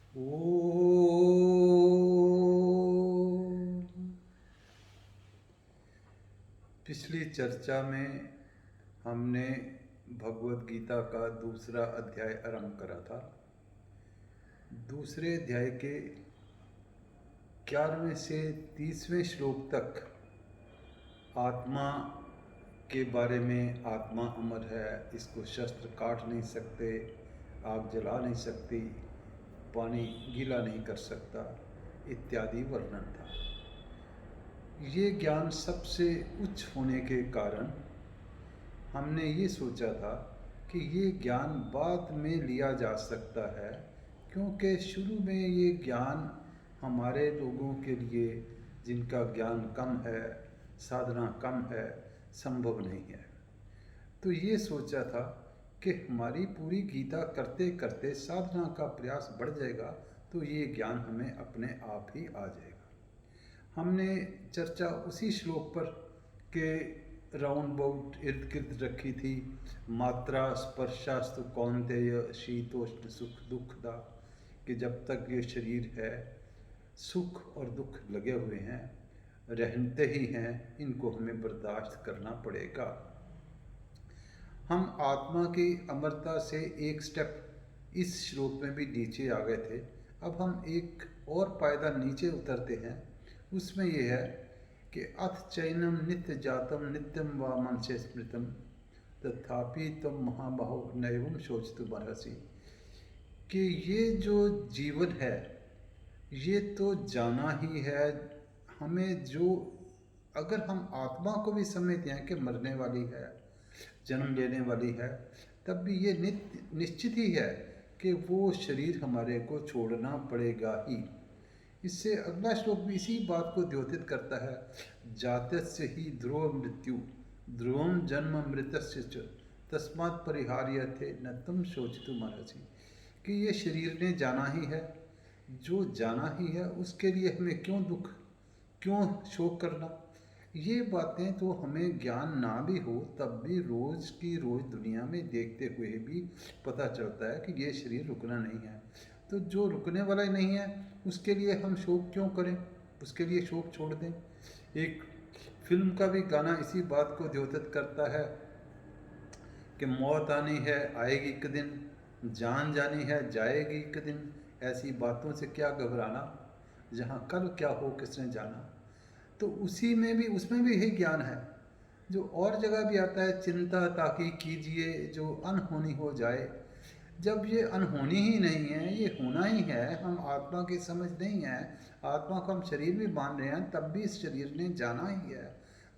ओ पिछली चर्चा में हमने भगवत गीता का दूसरा अध्याय आरंभ करा था। दूसरे अध्याय के 11वें से 30वें श्लोक तक आत्मा के बारे में, आत्मा अमर है, इसको शस्त्र काट नहीं सकते, आग जला नहीं सकती, पानी गीला नहीं कर सकता, इत्यादि वर्णन था। ये ज्ञान सबसे उच्च होने के कारण हमने ये सोचा था कि ये ज्ञान बाद में लिया जा सकता है, क्योंकि शुरू में ये ज्ञान हमारे लोगों के लिए जिनका ज्ञान कम है, साधना कम है, संभव नहीं है। तो ये सोचा था कि हमारी पूरी गीता करते करते साधना का प्रयास बढ़ जाएगा तो ये ज्ञान हमें अपने आप ही आ जाएगा। हमने चर्चा उसी श्लोक पर के राउंड बाउट इर्द गिर्द रखी थी। मात्रा स्पर्शास्तु कौन्तेय शीतोष्ण सुख दुखदा, कि जब तक ये शरीर है सुख और दुख लगे हुए हैं, रहते ही हैं, इनको हमें बर्दाश्त करना पड़ेगा। हम आत्मा की अमरता से एक स्टेप इस श्लोक में भी नीचे आ गए थे। अब हम एक और पायदान नीचे उतरते हैं। उसमें यह है कि अथ चैनम नित्य जातम नित्यम व मनसे स्मृतम तथापि तम महाबाहो नैवम शोचतुम अर्हसि, कि ये जो जीवन है ये तो जाना ही है। हमें जो, अगर हम आत्मा को भी समझते हैं कि मरने वाली है, जन्म लेने वाली है, तब भी ये निश्चित ही है कि वो शरीर हमारे को छोड़ना पड़ेगा ही। इससे अगला श्लोक भी इसी बात को द्योतित करता है। जातस्य ही ध्रुव मृत्यु ध्रुवम जन्म मृतस्य च तस्मात् परिहार्यते न तुम शोचितुम अर्हसि, कि ये शरीर ने जाना ही है। जो जाना ही है उसके लिए हमें क्यों दुख, क्यों शोक करना। ये बातें तो हमें ज्ञान ना भी हो तब भी रोज़ की रोज़ दुनिया में देखते हुए भी पता चलता है कि ये शरीर रुकना नहीं है। तो जो रुकने वाला ही नहीं है उसके लिए हम शोक क्यों करें, उसके लिए शोक छोड़ दें। एक फिल्म का भी गाना इसी बात को द्योतित करता है कि मौत आनी है आएगी एक दिन, जान जानी है जाएगी एक दिन, ऐसी बातों से क्या घबराना, जहाँ कल क्या हो किसने जाना। तो उसी में भी, उसमें भी यही ज्ञान है जो और जगह भी आता है। चिंता ताकि कीजिए जो अनहोनी हो जाए। जब ये अनहोनी ही नहीं है, ये होना ही है, हम आत्मा की समझ नहीं है, आत्मा को हम शरीर भी मान रहे हैं, तब भी इस शरीर ने जाना ही है।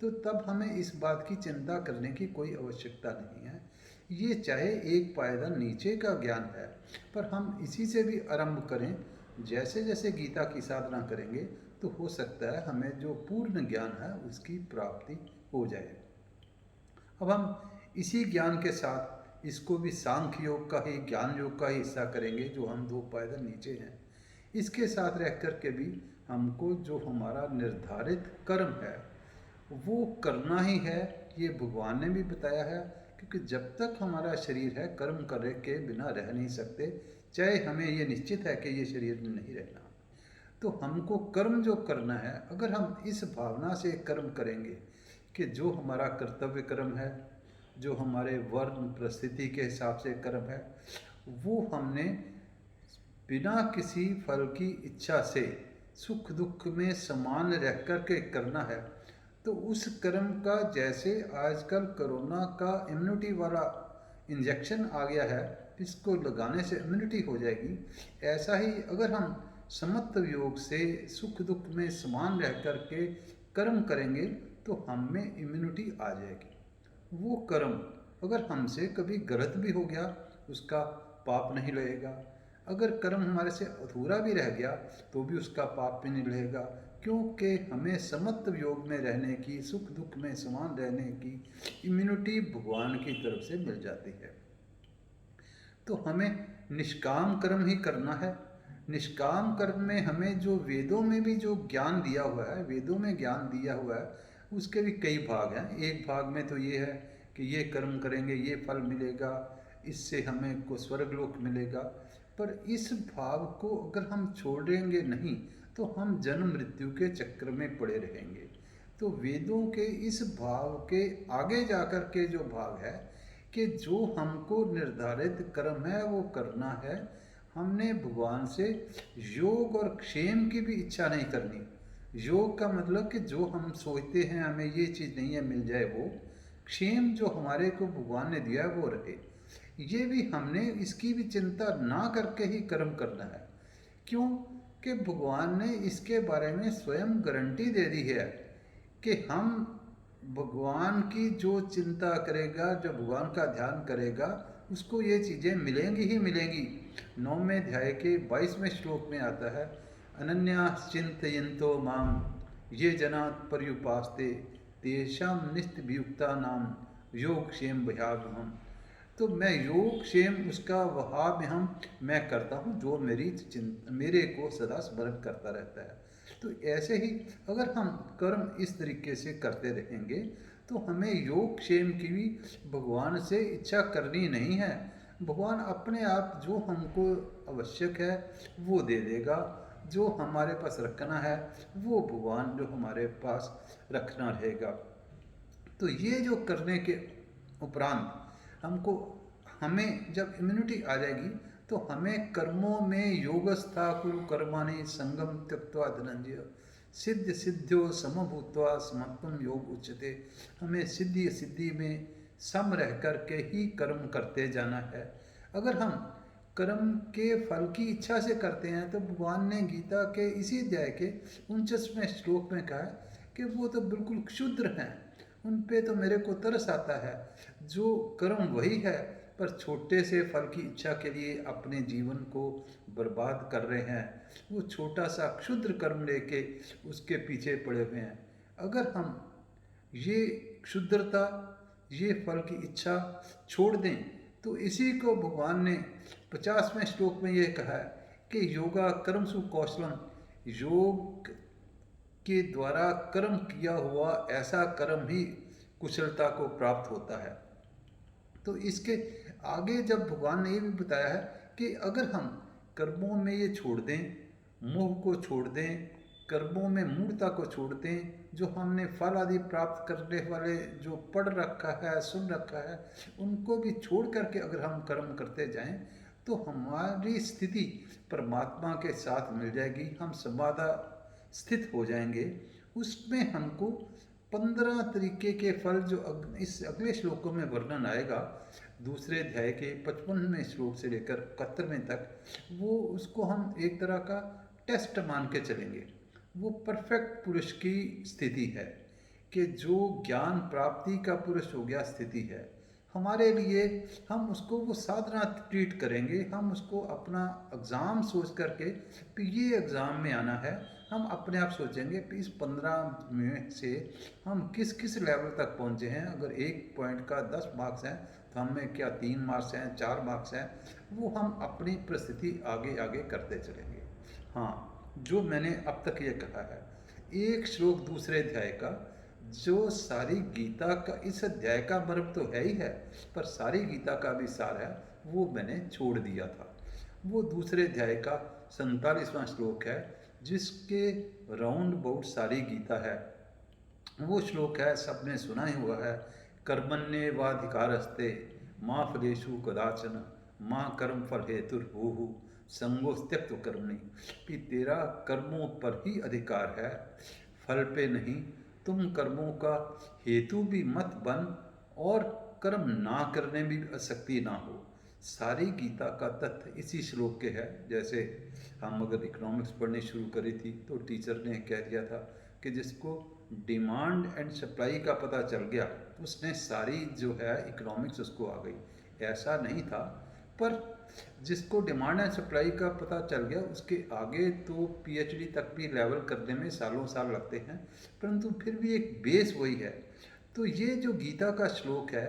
तो तब हमें इस बात की चिंता करने की कोई आवश्यकता नहीं है। ये चाहे एक पायदान नीचे का ज्ञान है, पर हम इसी से भी आरंभ करें। जैसे जैसे गीता की साधना करेंगे तो हो सकता है हमें जो पूर्ण ज्ञान है उसकी प्राप्ति हो जाए। अब हम इसी ज्ञान के साथ इसको भी सांख्य योग का ही, ज्ञान योग का ही हिस्सा करेंगे, जो हम दो पायदान नीचे हैं। इसके साथ रह कर के भी हमको जो हमारा निर्धारित कर्म है वो करना ही है। ये भगवान ने भी बताया है, क्योंकि जब तक हमारा शरीर है कर्म करे के बिना रह नहीं सकते, चाहे हमें ये निश्चित है कि ये शरीर में नहीं रहना। तो हमको कर्म जो करना है, अगर हम इस भावना से कर्म करेंगे कि जो हमारा कर्तव्य कर्म है, जो हमारे वर्ण परिस्थिति के हिसाब से कर्म है, वो हमने बिना किसी फल की इच्छा से सुख दुख में समान रह कर के करना है, तो उस कर्म का, जैसे आजकल कोरोना का इम्यूनिटी वाला इंजेक्शन आ गया है, इसको लगाने से इम्यूनिटी हो जाएगी, ऐसा ही अगर हम समत्व योग से सुख दुख में समान रह कर के कर्म करेंगे तो हम में इम्यूनिटी आ जाएगी। वो कर्म अगर हमसे कभी गलत भी हो गया उसका पाप नहीं लगेगा। अगर कर्म हमारे से अधूरा भी रह गया तो भी उसका पाप भी नहीं लगेगा, क्योंकि हमें समत्व योग में रहने की, सुख दुख में समान रहने की इम्यूनिटी भगवान की तरफ से मिल जाती है। तो हमें निष्काम कर्म ही करना है। निष्काम कर्म में हमें जो वेदों में भी जो ज्ञान दिया हुआ है, वेदों में ज्ञान दिया हुआ है, उसके भी कई भाग हैं। एक भाग में तो ये है कि ये कर्म करेंगे ये फल मिलेगा, इससे हमें को स्वर्गलोक मिलेगा। पर इस भाव को अगर हम छोड़ेंगे नहीं तो हम जन्म मृत्यु के चक्र में पड़े रहेंगे। तो वेदों के इस भाव के आगे जाकर के जो भाव है कि जो हमको निर्धारित कर्म है वो करना है, हमने भगवान से योग और क्षेम की भी इच्छा नहीं करनी। योग का मतलब कि जो हम सोचते हैं हमें ये चीज़ नहीं है मिल जाए वो, क्षेम जो हमारे को भगवान ने दिया है वो रहे, ये भी हमने इसकी भी चिंता ना करके ही कर्म करना है। क्यों कि भगवान ने इसके बारे में स्वयं गारंटी दे दी है कि हम भगवान की जो चिंता करेगा, जो भगवान का ध्यान करेगा, उसको ये चीज़ें मिलेंगी ही मिलेंगी। 9वें अध्याय के 22वें श्लोक में आता है, अनन्या चिंतयन्तो माम ये जना पर्युपास्ते तेषाम नित्यभियुक्ता नाम योग क्षेम भयावहम। तो मैं योग क्षेम उसका वहाब हम मैं करता हूँ जो मेरे को सदा स्मरण करता रहता है। तो ऐसे ही अगर हम कर्म इस तरीके से करते रहेंगे तो हमें योग क्षेम की भी भगवान से इच्छा करनी नहीं है। भगवान अपने आप जो हमको आवश्यक है वो दे देगा, जो हमारे पास रखना है वो भगवान जो हमारे पास रखना रहेगा। तो ये जो करने के उपरांत हमको हमें जब इम्यूनिटी आ जाएगी तो हमें कर्मों में योगस्था कुरु कर्माणि संगम त्यक्त्वा धनंजय सिद्ध सिद्ध्यो समभूत्वा समत्वम योग उच्यते। हमें सिद्धि सिद्धि में सम रह कर के ही कर्म करते जाना है। अगर हम कर्म के फल की इच्छा से करते हैं तो भगवान ने गीता के इसी अध्याय के 49वें श्लोक में कहा है कि वो तो बिल्कुल क्षुद्र हैं, उन पे तो मेरे को तरस आता है। जो कर्म वही है पर छोटे से फल की इच्छा के लिए अपने जीवन को बर्बाद कर रहे हैं, वो छोटा सा क्षुद्र कर्म लेके उसके पीछे पड़े हुए हैं। अगर हम ये क्षुद्रता, ये फल की इच्छा छोड़ दें तो इसी को भगवान ने 50वें श्लोक में ये कहा है कि योगा कर्मसु कौशलम, योग के द्वारा कर्म किया हुआ ऐसा कर्म ही कुशलता को प्राप्त होता है। तो इसके आगे जब भगवान ने ये भी बताया है कि अगर हम कर्मों में ये छोड़ दें, मोह को छोड़ दें, कर्मों में मूढ़ता को छोड़ दें, जो हमने फल आदि प्राप्त करने वाले जो पढ़ रखा है सुन रखा है उनको भी छोड़ करके अगर हम कर्म करते जाएं तो हमारी स्थिति परमात्मा के साथ मिल जाएगी, हम समाधा स्थित हो जाएंगे। उसमें हमको 15 तरीके के फल जो इस अगले श्लोकों में वर्णन आएगा, दूसरे अध्याय के 55वें श्लोक से लेकर 71वें तक, वो उसको हम एक तरह का टेस्ट मान के चलेंगे। वो परफेक्ट पुरुष की स्थिति है कि जो ज्ञान प्राप्ति का पुरुष हो गया स्थिति है हमारे लिए। हम उसको वो साधना ट्रीट करेंगे, हम उसको अपना एग्ज़ाम सोच करके कि ये एग्ज़ाम में आना है। हम अपने आप सोचेंगे कि इस 15 में से हम किस किस लेवल तक पहुँचे हैं। अगर एक पॉइंट का 10 मार्क्स हैं तो हमें क्या 3 मार्क्स हैं, 4 मार्क्स हैं, वो हम अपनी परिस्थिति आगे आगे करते चलेंगे। हाँ, जो मैंने अब तक ये कहा है, एक श्लोक दूसरे अध्याय का, जो सारी गीता का इस अध्याय का मर्म तो है ही है पर सारी गीता का भी सार है, वो मैंने छोड़ दिया था। वो दूसरे अध्याय का 47वां श्लोक है जिसके राउंड अबाउट सारी गीता है। वो श्लोक है, सबने सुना ही हुआ है, कर्मण्येवाधिकारस्ते माँ फलेषु कदाचन माँ कर्म फल हेतुर्भुः संगो त्यक्त कर्मणि। कि तेरा कर्मों पर ही अधिकार है, फल पे नहीं। तुम कर्मों का हेतु भी मत बन और कर्म ना करने में भी आसक्ति ना हो। सारी गीता का तथ्य इसी श्लोक के है। जैसे हम अगर इकोनॉमिक्स पढ़नी शुरू करी थी तो टीचर ने कह दिया था कि जिसको डिमांड एंड सप्लाई का पता चल गया उसने सारी जो है इकोनॉमिक्स उसको आ गई। ऐसा नहीं था, पर जिसको डिमांड एंड सप्लाई का पता चल गया उसके आगे तो पीएचडी तक भी लेवल करने में सालों साल लगते हैं, परंतु फिर भी एक बेस वही है। तो ये जो गीता का श्लोक है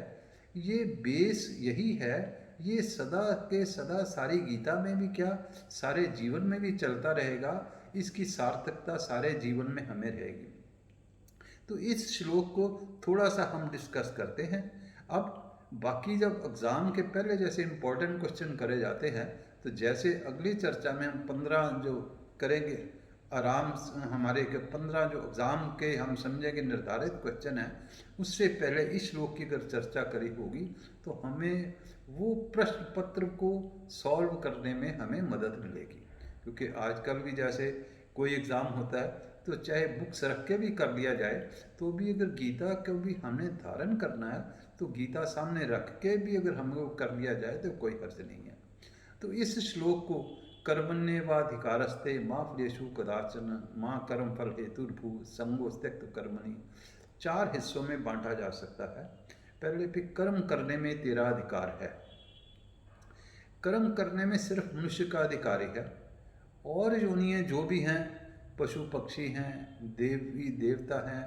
ये बेस यही है, ये सदा के सदा सारी गीता में भी क्या सारे जीवन में भी चलता रहेगा। इसकी सार्थकता सारे जीवन में हमें रहेगी। तो इस श्लोक को थोड़ा सा हम डिस्कस करते हैं। अब बाकी जब एग्ज़ाम के पहले जैसे इम्पोर्टेंट क्वेश्चन करे जाते हैं तो जैसे अगली चर्चा में हम 15 जो करेंगे आराम से, हमारे के 15 जो एग्ज़ाम के हम समझेंगे निर्धारित क्वेश्चन है, उससे पहले इस श्लोक की अगर चर्चा करी होगी तो हमें वो प्रश्न पत्र को सॉल्व करने में हमें मदद मिलेगी। क्योंकि आजकल भी जैसे कोई एग्ज़ाम होता है तो चाहे बुक्स रख के भी कर लिया जाए, तो भी अगर गीता को भी हमें धारण करना है तो गीता सामने रख के भी अगर हमको कर लिया जाए तो कोई हर्ज नहीं है। तो इस श्लोक को कर्मण्येवाधिकारस्ते मा फलेषु कदाचन माँ कर्म फल हेतुर्भु संगोस्त्यक्त कर्मणि, 4 हिस्सों में बांटा जा सकता है। पहले भी कर्म करने में तेरा अधिकार है। कर्म करने में सिर्फ मनुष्य का अधिकार ही है, और योनियाँ जो भी हैं, पशु पक्षी हैं, देवी देवता हैं,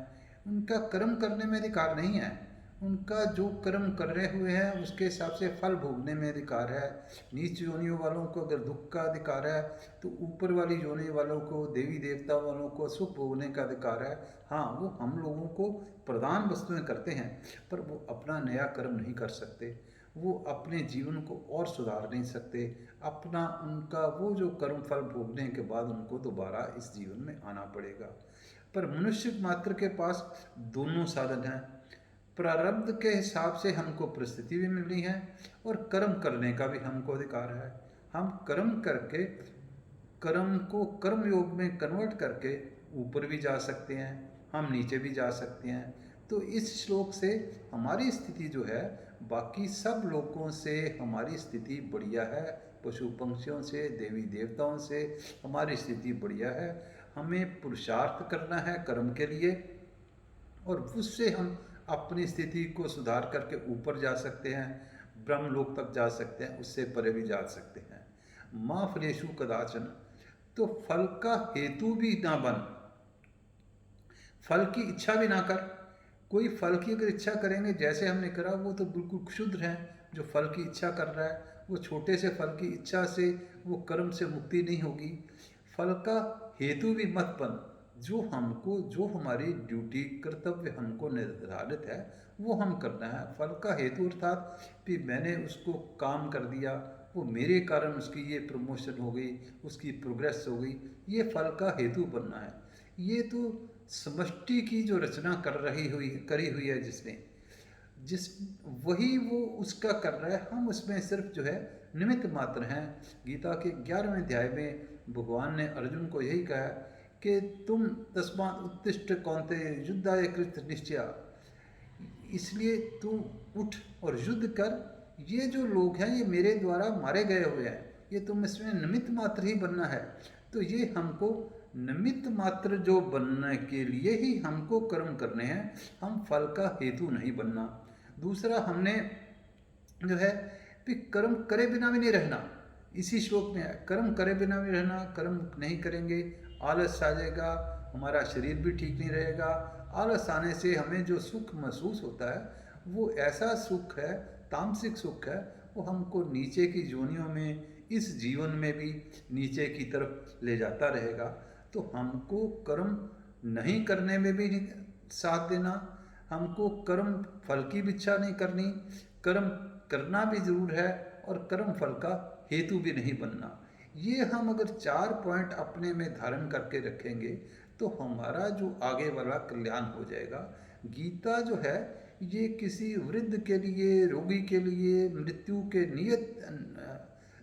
उनका कर्म करने में अधिकार नहीं है। उनका जो कर्म कर रहे हुए हैं उसके हिसाब से फल भोगने में अधिकार है। नीच योनियों वालों को अगर दुख का अधिकार है तो ऊपर वाली योनि वालों को, देवी देवता वालों को सुख भोगने का अधिकार है। हाँ, वो हम लोगों को प्रदान वस्तुएं करते हैं, पर वो अपना नया कर्म नहीं कर सकते, वो अपने जीवन को और सुधार नहीं सकते। अपना उनका वो जो कर्म फल भोगने के बाद उनको दोबारा इस जीवन में आना पड़ेगा। पर मनुष्य मात्र के पास दोनों साधन हैं। प्रारब्ध के हिसाब से हमको परिस्थिति भी मिली है और कर्म करने का भी हमको अधिकार है। हम कर्म करके कर्म को कर्म योग में कन्वर्ट करके ऊपर भी जा सकते हैं, हम नीचे भी जा सकते हैं। तो इस श्लोक से हमारी स्थिति जो है बाकी सब लोगों से हमारी स्थिति बढ़िया है। पशु पंक्षियों से, देवी देवताओं से हमारी स्थिति बढ़िया है। हमें पुरुषार्थ करना है कर्म के लिए, और उससे हम अपनी स्थिति को सुधार करके ऊपर जा सकते हैं, ब्रह्म लोक तक जा सकते हैं, उससे परे भी जा सकते हैं। माँ फलेषु कदाचन, तो फल का हेतु भी ना बन, फल की इच्छा भी ना कर। कोई फल की अगर इच्छा करेंगे जैसे हमने करा, वो तो बिल्कुल क्षुद्र हैं। जो फल की इच्छा कर रहा है वो छोटे से फल की इच्छा से वो कर्म से मुक्ति नहीं होगी। फल का हेतु भी मत बन। जो हमको, जो हमारी ड्यूटी कर्तव्य हमको निर्धारित है वो हम करना है। फल का हेतु अर्थात कि मैंने उसको काम कर दिया, वो मेरे कारण उसकी ये प्रमोशन हो गई, उसकी प्रोग्रेस हो गई, ये फल का हेतु बनना है। ये तो समष्टि की जो रचना करी हुई है जिसने, जिस वही वो उसका कर रहा है, हम उसमें सिर्फ जो है निमित्त मात्र हैं। गीता के 11वें अध्याय में भगवान ने अर्जुन को यही कहा कि तुम तस्मात् उत्तिष्ठ कौन्तेय युद्धाय कृत निश्चय, इसलिए तू उठ और युद्ध कर। ये जो लोग हैं ये मेरे द्वारा मारे गए हुए हैं, ये तुम इसमें निमित्त मात्र ही बनना है। तो ये हमको निमित्त मात्र जो बनने के लिए ही हमको कर्म करने हैं, हम फल का हेतु नहीं बनना। दूसरा हमने जो है कि कर्म करे बिना भी नहीं रहना। इसी श्लोक में है कर्म करे बिना भी रहना। कर्म नहीं करेंगे आलस आ जाएगा, हमारा शरीर भी ठीक नहीं रहेगा। आलस आने से हमें जो सुख महसूस होता है वो ऐसा सुख है, तामसिक सुख है, वो हमको नीचे की योनियों में, इस जीवन में भी नीचे की तरफ ले जाता रहेगा। तो हमको कर्म नहीं करने में भी साथ देना, हमको कर्म फल की भी इच्छा नहीं करनी, कर्म करना भी जरूर है और कर्म फल का हेतु भी नहीं बनना। ये हम अगर 4 पॉइंट अपने में धारण करके रखेंगे तो हमारा जो आगे वाला कल्याण हो जाएगा। गीता जो है ये किसी वृद्ध के लिए, रोगी के लिए, मृत्यु के नियत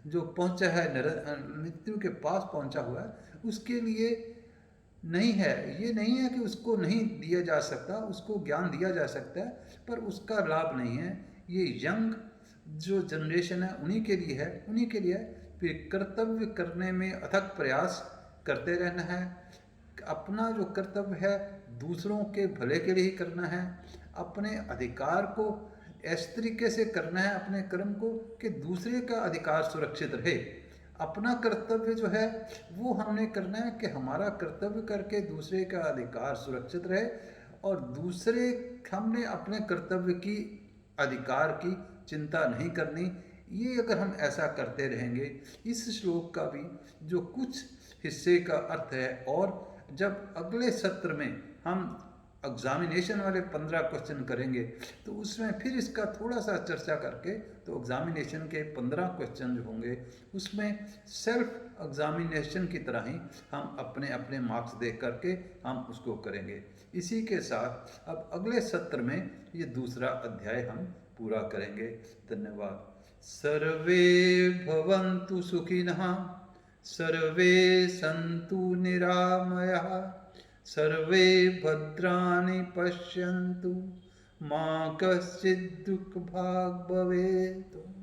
जो पहुंचा है, मृत्यु के पास पहुंचा हुआ है, उसके लिए नहीं है। ये नहीं है कि उसको नहीं दिया जा सकता, उसको ज्ञान दिया जा सकता है, पर उसका लाभ नहीं है। ये यंग जो जनरेशन है उन्हीं के लिए है, उन्हीं के लिए है। फिर कर्तव्य करने में अथक प्रयास करते रहना है। अपना जो कर्तव्य है दूसरों के भले के लिए ही करना है। अपने अधिकार को इस तरीके से करना है, अपने कर्म को, कि दूसरे का अधिकार सुरक्षित रहे। अपना कर्तव्य जो है वो हमने करना है कि हमारा कर्तव्य करके दूसरे का अधिकार सुरक्षित रहे, और दूसरे हमने अपने कर्तव्य की, अधिकार की चिंता नहीं करनी। ये अगर हम ऐसा करते रहेंगे, इस श्लोक का भी जो कुछ हिस्से का अर्थ है, और जब अगले सत्र में हम एग्जामिनेशन वाले 15 क्वेश्चन करेंगे तो उसमें फिर इसका थोड़ा सा चर्चा करके, तो एग्जामिनेशन के 15 क्वेश्चन जो होंगे उसमें सेल्फ एग्जामिनेशन की तरह ही हम अपने अपने मार्क्स दे करके हम उसको करेंगे। इसी के साथ अब अगले सत्र में ये दूसरा अध्याय हम पूरा करेंगे। धन्यवाद। सर्वे भवन्तु सुखिनः, सर्वे सन्तु निरामयाः, सर्वे भद्राणि पश्यन्तु, मा कश्चित् दुःखभाग् भवेत्।